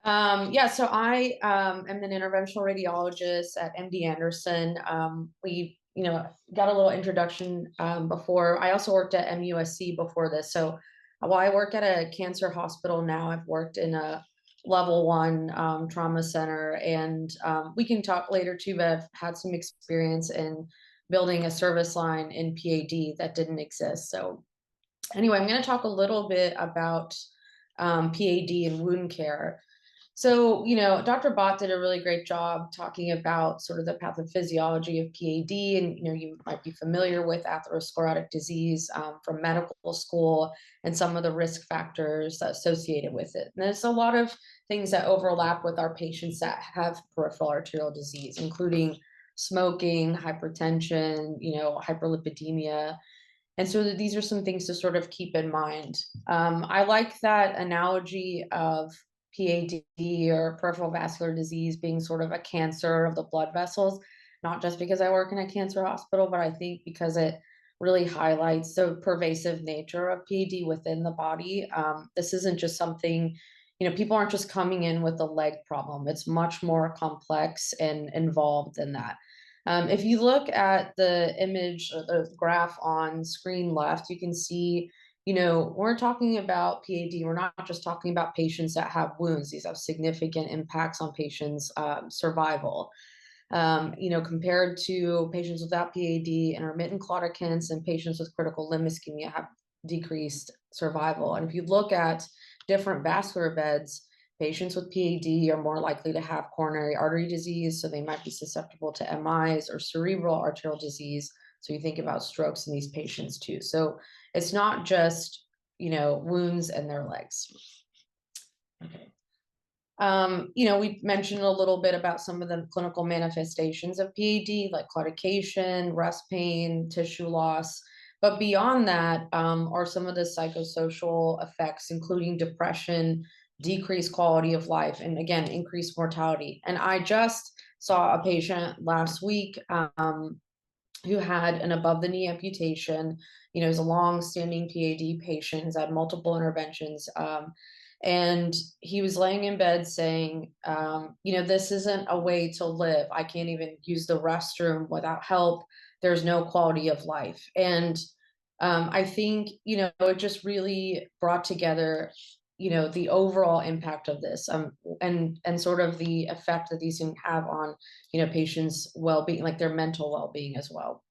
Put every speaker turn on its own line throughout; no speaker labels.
Yeah, so I am an interventional radiologist at MD Anderson. We, got a little introduction before. I also worked at MUSC before this. So while I work at a cancer hospital now, I've worked in a level one trauma center, and we can talk later too, but I've had some experience in building a service line in PAD that didn't exist. So anyway, I'm going to talk a little bit about PAD and wound care. So, Dr. Bott did a really great job talking about sort of the pathophysiology of PAD. And, you might be familiar with atherosclerotic disease from medical school and some of the risk factors associated with it. And there's a lot of things that overlap with our patients that have peripheral arterial disease, including smoking, hypertension, hyperlipidemia. And so these are some things to sort of keep in mind. I like that analogy of PAD or peripheral vascular disease being sort of a cancer of the blood vessels, not just because I work in a cancer hospital, but I think because it really highlights the pervasive nature of PAD within the body. This isn't just something, people aren't just coming in with a leg problem. It's much more complex and involved than that. If you look at the image or the graph on screen left, you can see, we're talking about PAD. We're not just talking about patients that have wounds. These have significant impacts on patients' survival. Compared to patients without PAD, intermittent claudicants and patients with critical limb ischemia have decreased survival. And if you look at different vascular beds, patients with PAD are more likely to have coronary artery disease, so they might be susceptible to MIs, or cerebral arterial disease. So you think about strokes in these patients too. So it's not just, wounds and their legs. Okay. We mentioned a little bit about some of the clinical manifestations of PAD, like claudication, rest pain, tissue loss. But beyond that are some of the psychosocial effects, including depression, decreased quality of life, and again, increased mortality. And I just saw a patient last week who had an above the knee amputation. He's a long-standing PAD patient, has had multiple interventions. And he was laying in bed saying, this isn't a way to live. I can't even use the restroom without help. There's no quality of life. And I think, it just really brought together, the overall impact of this and sort of the effect that these can have on, patients' well-being, like their mental well-being as well.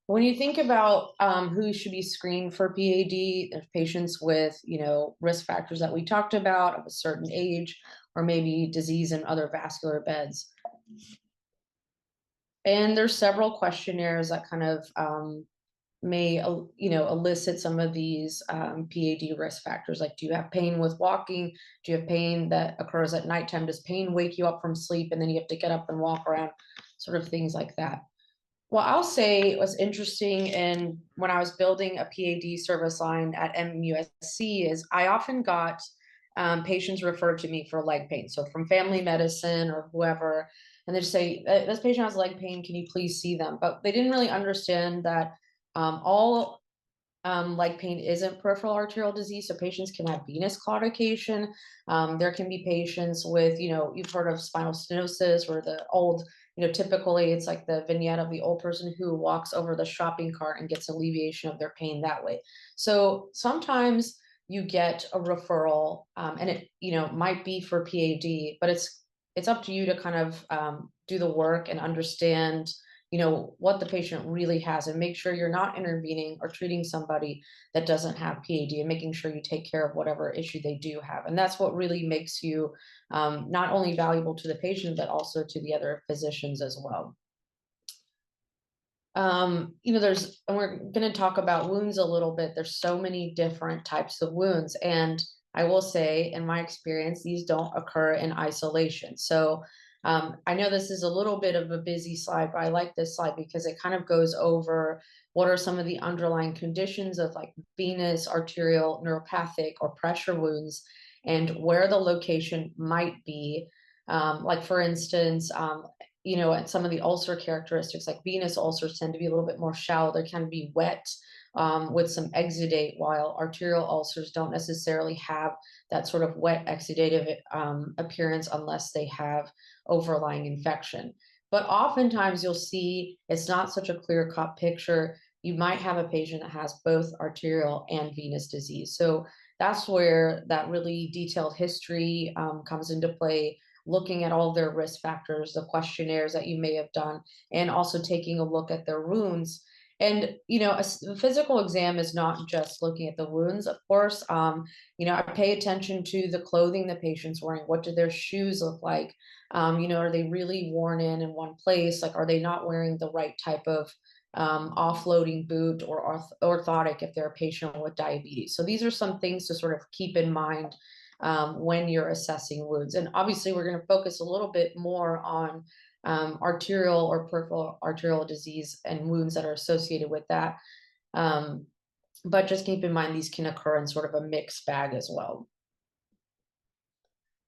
When you think about who should be screened for PAD, there's patients with, risk factors that we talked about of a certain age, or maybe disease in other vascular beds. And there's several questionnaires that kind of may, elicit some of these PAD risk factors. Like, do you have pain with walking? Do you have pain that occurs at nighttime? Does pain wake you up from sleep and then you have to get up and walk around? Sort of things like that. Well, I'll say what's interesting, and when I was building a PAD service line at MUSC, is I often got patients referred to me for leg pain. So from family medicine or whoever, and they just say, this patient has leg pain, can you please see them? But they didn't really understand that all leg pain isn't peripheral arterial disease. So patients can have venous claudication. There can be patients with, you've heard of spinal stenosis, where the old, typically it's like the vignette of the old person who walks over the shopping cart and gets alleviation of their pain that way. So sometimes you get a referral and it, might be for PAD, but it's up to you to kind of do the work and understand, what the patient really has, and make sure you're not intervening or treating somebody that doesn't have PAD, and making sure you take care of whatever issue they do have. And that's what really makes you not only valuable to the patient, but also to the other physicians as well. And we're going to talk about wounds a little bit. There's so many different types of wounds. And I will say, in my experience, these don't occur in isolation. So I know this is a little bit of a busy slide, but I like this slide because it kind of goes over what are some of the underlying conditions of like venous, arterial, neuropathic, or pressure wounds, and where the location might be. Like, for instance, and some of the ulcer characteristics, like venous ulcers tend to be a little bit more shallow. They can be wet with some exudate, while arterial ulcers don't necessarily have that sort of wet exudative appearance unless they have overlying infection. But oftentimes you'll see it's not such a clear-cut picture. You might have a patient that has both arterial and venous disease. So that's where that really detailed history comes into play, looking at all their risk factors, the questionnaires that you may have done, and also taking a look at their wounds. And, a physical exam is not just looking at the wounds, of course. I pay attention to the clothing the patient's wearing. What do their shoes look like? Are they really worn in one place? Like, are they not wearing the right type of offloading boot or orthotic if they're a patient with diabetes? So these are some things to sort of keep in mind when you're assessing wounds. And obviously, we're going to focus a little bit more on arterial or peripheral arterial disease and wounds that are associated with that. But just keep in mind these can occur in sort of a mixed bag as well.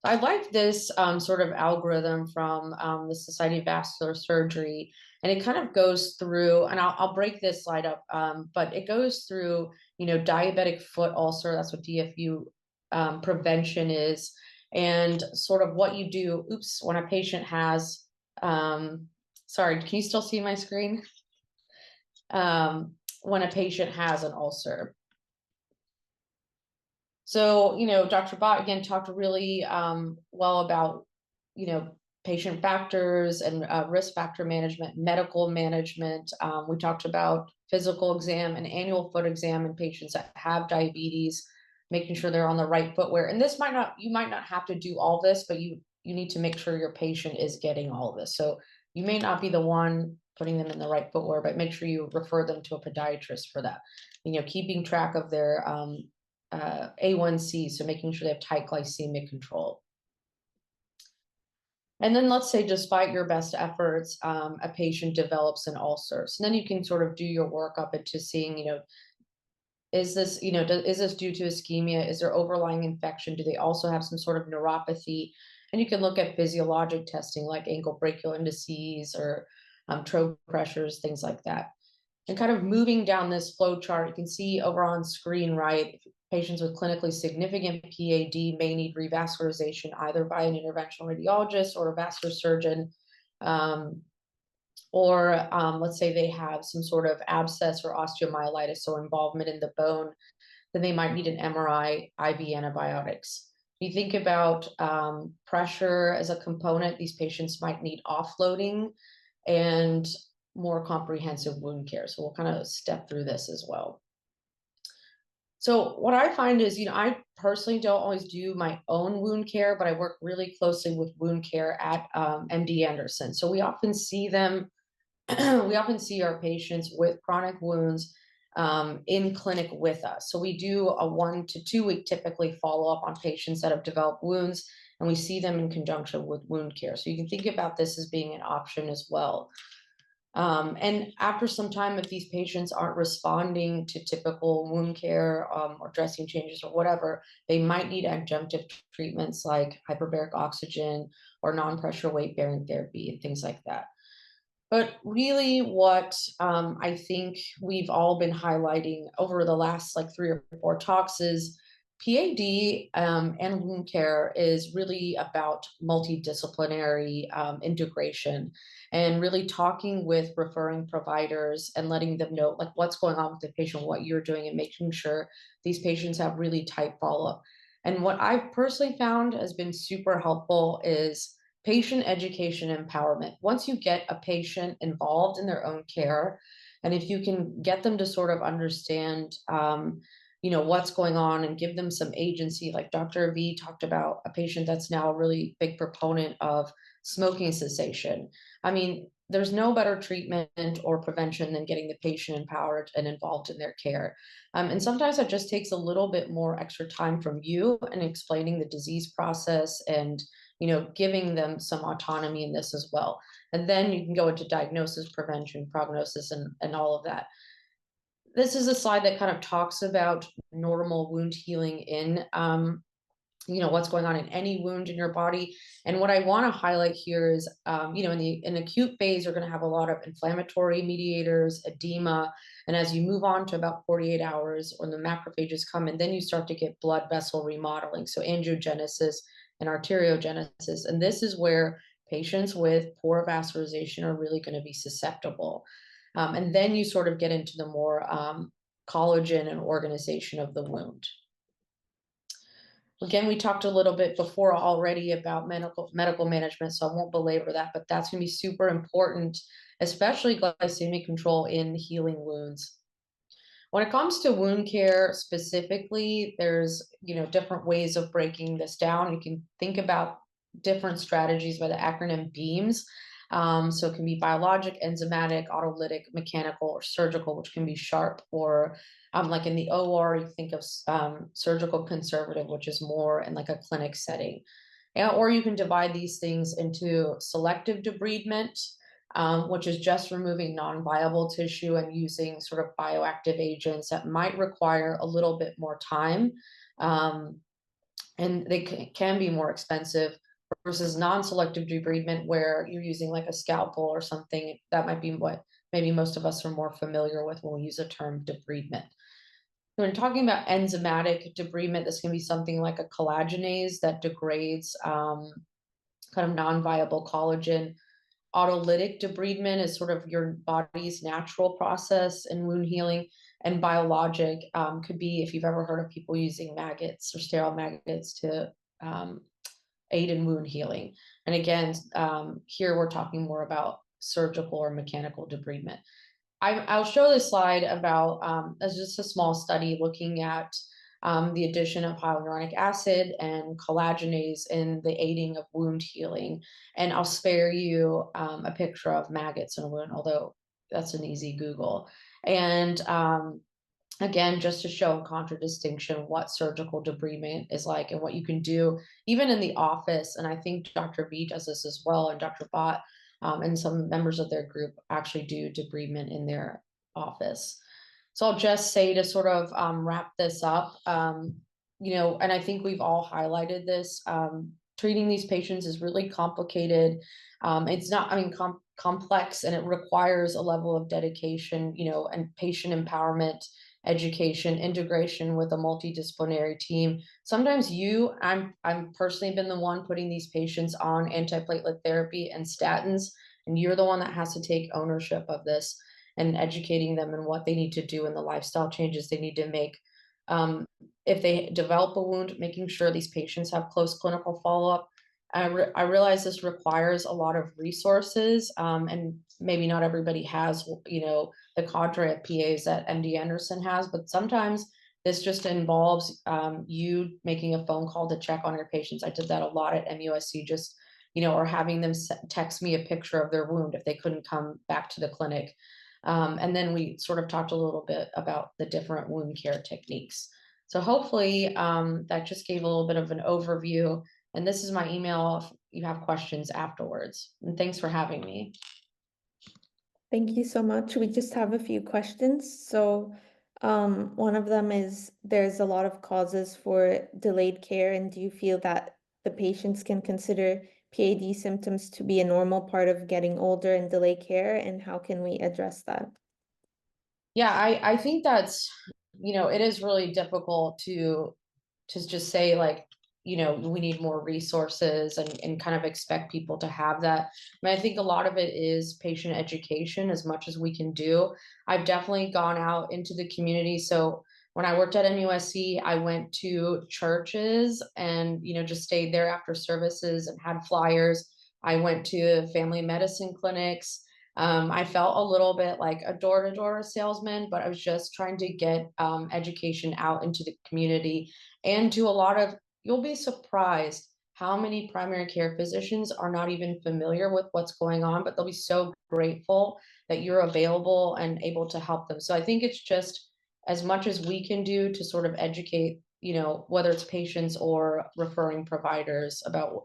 I like this sort of algorithm from the Society of Vascular Surgery, and it kind of goes through, and I'll break this slide up, but it goes through, diabetic foot ulcer, that's what DFU prevention is, and sort of what you do, when a patient has, sorry, can you still see my screen? When a patient has an ulcer. So, Dr. Bott, again, talked really well about, patient factors and risk factor management, medical management. We talked about physical exam and annual foot exam in patients that have diabetes, making sure they're on the right footwear. And you might not have to do all this, but you need to make sure your patient is getting all of this. So you may not be the one putting them in the right footwear, but make sure you refer them to a podiatrist for that. Keeping track of their A1C, so making sure they have tight glycemic control. And then let's say, despite your best efforts, a patient develops an ulcer. So then you can sort of do your workup into seeing, is this, is this due to ischemia? Is there overlying infection? Do they also have some sort of neuropathy? And you can look at physiologic testing like ankle brachial indices or toe pressures, things like that. And kind of moving down this flow chart, you can see over on screen, right, patients with clinically significant PAD may need revascularization either by an interventional radiologist or a vascular surgeon, or let's say they have some sort of abscess or osteomyelitis, so involvement in the bone, then they might need an MRI, IV antibiotics. If you think about pressure as a component, these patients might need offloading and more comprehensive wound care. So we'll kind of step through this as well. So what I find is, I personally don't always do my own wound care, but I work really closely with wound care at MD Anderson. So we often see them, we often see our patients with chronic wounds in clinic with us. So we do a 1 to 2 week typically follow up on patients that have developed wounds, and we see them in conjunction with wound care. So you can think about this as being an option as well. And after some time, if these patients aren't responding to typical wound care or dressing changes or whatever, they might need adjunctive treatments like hyperbaric oxygen or non-pressure weight-bearing therapy and things like that. But really what I think we've all been highlighting over the last 3 or 4 talks is PAD and wound care is really about multidisciplinary integration and really talking with referring providers and letting them know what's going on with the patient, what you're doing, and making sure these patients have really tight follow-up. And what I've personally found has been super helpful is patient education empowerment. Once you get a patient involved in their own care, and if you can get them to sort of understand what's going on and give them some agency, like Dr. V talked about a patient that's now a really big proponent of smoking cessation. I mean, there's no better treatment or prevention than getting the patient empowered and involved in their care. And sometimes that just takes a little bit more extra time from you and explaining the disease process and giving them some autonomy in this as well. And then you can go into diagnosis, prevention, prognosis, and all of that. This is a slide that kind of talks about normal wound healing in what's going on in any wound in your body. And what I want to highlight here is, in the acute phase, you're going to have a lot of inflammatory mediators, edema. And as you move on to about 48 hours, when the macrophages come in, then you start to get blood vessel remodeling. So angiogenesis and arteriogenesis. And this is where patients with poor vascularization are really going to be susceptible. And then you sort of get into the more collagen and organization of the wound. Again, we talked a little bit before already about medical management, so I won't belabor that, but that's going to be super important, especially glycemic control in healing wounds. When it comes to wound care specifically, there's, different ways of breaking this down. You can think about different strategies by the acronym BEAMS. So it can be biologic, enzymatic, autolytic, mechanical, or surgical, which can be sharp, or like in the OR, you think of surgical conservative, which is more in like a clinic setting. Or you can divide these things into selective debridement, which is just removing non-viable tissue and using sort of bioactive agents that might require a little bit more time. And they can be more expensive, versus non-selective debridement, where you're using like a scalpel or something. That might be what maybe most of us are more familiar with when we use the term debridement. When talking about enzymatic debridement, this can be something like a collagenase that degrades kind of non-viable collagen. Autolytic debridement is sort of your body's natural process in wound healing. And biologic could be, if you've ever heard of people using maggots or sterile maggots to aid in wound healing. And again, here we're talking more about surgical or mechanical debridement. I'll show this slide about, as just a small study looking at the addition of hyaluronic acid and collagenase in the aiding of wound healing. And I'll spare you a picture of maggots in a wound, although that's an easy Google. And again, just to show in contradistinction what surgical debridement is like and what you can do even in the office. And I think Dr. V does this as well, and Dr. Bott and some members of their group actually do debridement in their office. So I'll just say, to sort of wrap this up, and I think we've all highlighted this, treating these patients is really complicated. It's not, complex, and it requires a level of dedication, and patient empowerment, education, integration with a multidisciplinary team. Sometimes I'm personally been the one putting these patients on antiplatelet therapy and statins, and you're the one that has to take ownership of this and educating them in what they need to do and the lifestyle changes they need to make. If they develop a wound, making sure these patients have close clinical follow-up. I realize this requires a lot of resources, and maybe not everybody has, the cadre of PAs that MD Anderson has, but sometimes this just involves you making a phone call to check on your patients. I did that a lot at MUSC, just, or having them text me a picture of their wound if they couldn't come back to the clinic. And then we sort of talked a little bit about the different wound care techniques. So hopefully that just gave a little bit of an overview. And this is my email if you have questions afterwards. And thanks for having me.
Thank you so much. We just have a few questions. So one of them is, there's a lot of causes for delayed care, and do you feel that the patients can consider PAD symptoms to be a normal part of getting older and delay care, and how can we address that?
Yeah, I think that's, it is really difficult to just say, like, we need more resources and kind of expect people to have that. I think a lot of it is patient education as much as we can do. I've definitely gone out into the community. So when I worked at MUSC, I went to churches and, just stayed there after services and had flyers. I went to family medicine clinics. I felt a little bit like a door-to-door salesman, but I was just trying to get education out into the community and to a lot of, you'll be surprised how many primary care physicians are not even familiar with what's going on, but they'll be so grateful that you're available and able to help them. So I think it's just as much as we can do to sort of educate, whether it's patients or referring providers about,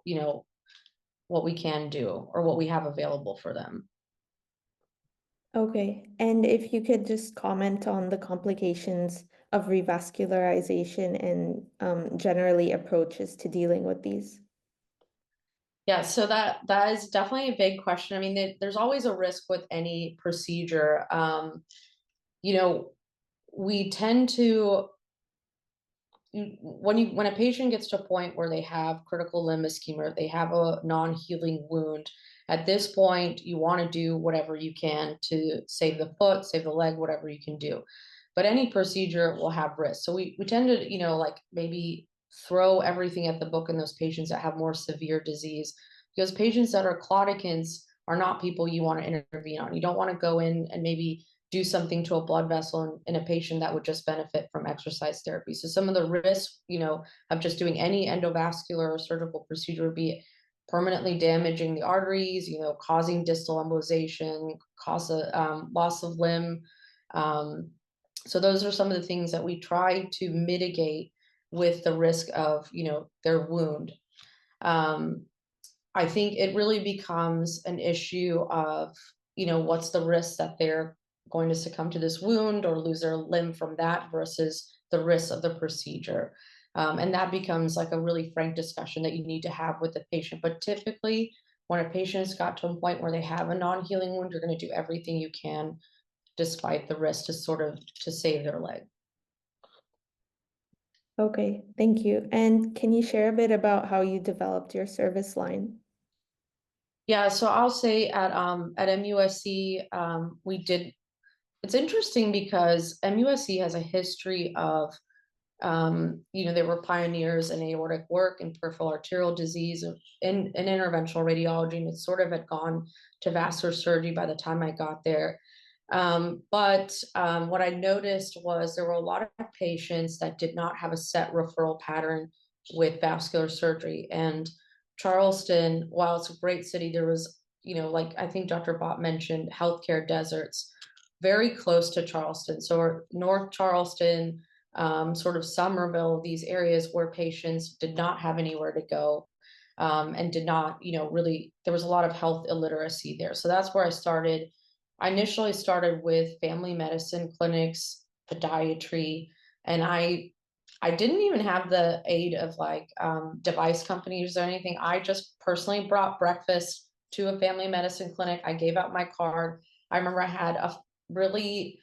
what we can do or what we have available for them.
Okay, and if you could just comment on the complications of revascularization and generally approaches to dealing with these?
Yeah, so that is definitely a big question. I mean, there's always a risk with any procedure. You know, we tend to when a patient gets to a point where they have critical limb ischemia, they have a non-healing wound, at this point you want to do whatever you can to save the foot, save the leg, whatever you can do. But any procedure will have risks. So we tend to, like maybe throw everything at the book in those patients that have more severe disease, because patients that are claudicants are not people you want to intervene on. You don't want to go in and maybe do something to a blood vessel in a patient that would just benefit from exercise therapy. So some of the risks, of just doing any endovascular or surgical procedure would be permanently damaging the arteries, causing distal embolization, cause a loss of limb. So those are some of the things that we try to mitigate with the risk of, their wound. I think it really becomes an issue of, what's the risk that they're going to succumb to this wound or lose their limb from that versus the risk of the procedure. And that becomes like a really frank discussion that you need to have with the patient. But typically, when a patient's got to a point where they have a non-healing wound, you're going to do everything you can, despite the risk, to save their leg.
Okay, thank you. And can you share a bit about how you developed your service line?
Yeah, so I'll say at MUSC, we did. It's interesting because MUSC has a history of, they were pioneers in aortic work and peripheral arterial disease in interventional radiology, and it sort of had gone to vascular surgery by the time I got there. But what I noticed was there were a lot of patients that did not have a set referral pattern with vascular surgery. And Charleston, while it's a great city, there was, like I think Dr. Bott mentioned, healthcare deserts very close to Charleston. So North Charleston, sort of Somerville, these areas where patients did not have anywhere to go, and did not, really, there was a lot of health illiteracy there. So that's where I started. I initially started with family medicine clinics, podiatry, and I didn't even have the aid of like device companies or anything. I just personally brought breakfast to a family medicine clinic. I gave out my card. I remember I had a really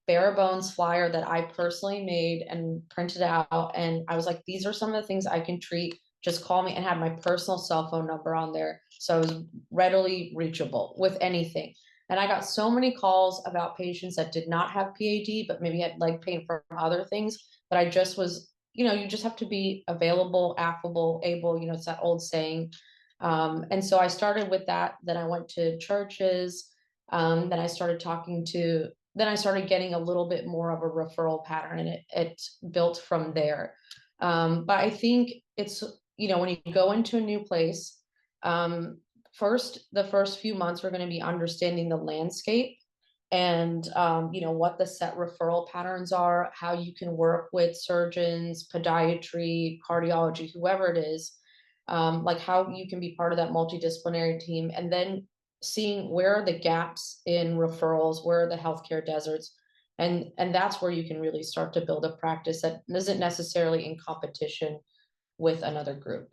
bare bones flyer that I personally made and printed out. And I was like, these are some of the things I can treat. Just call me, and had my personal cell phone number on there. So I was readily reachable with anything. And I got so many calls about patients that did not have PAD, but maybe had leg pain from other things. But I just was, you just have to be available, affable, able, it's that old saying. And so I started with that. Then I went to churches. Then I started then I started getting a little bit more of a referral pattern, and it built from there. But I think it's, when you go into a new place, the first few months are going to be understanding the landscape and, what the set referral patterns are, how you can work with surgeons, podiatry, cardiology, whoever it is, like how you can be part of that multidisciplinary team, and then seeing where are the gaps in referrals, where are the healthcare deserts, and that's where you can really start to build a practice that isn't necessarily in competition with another group.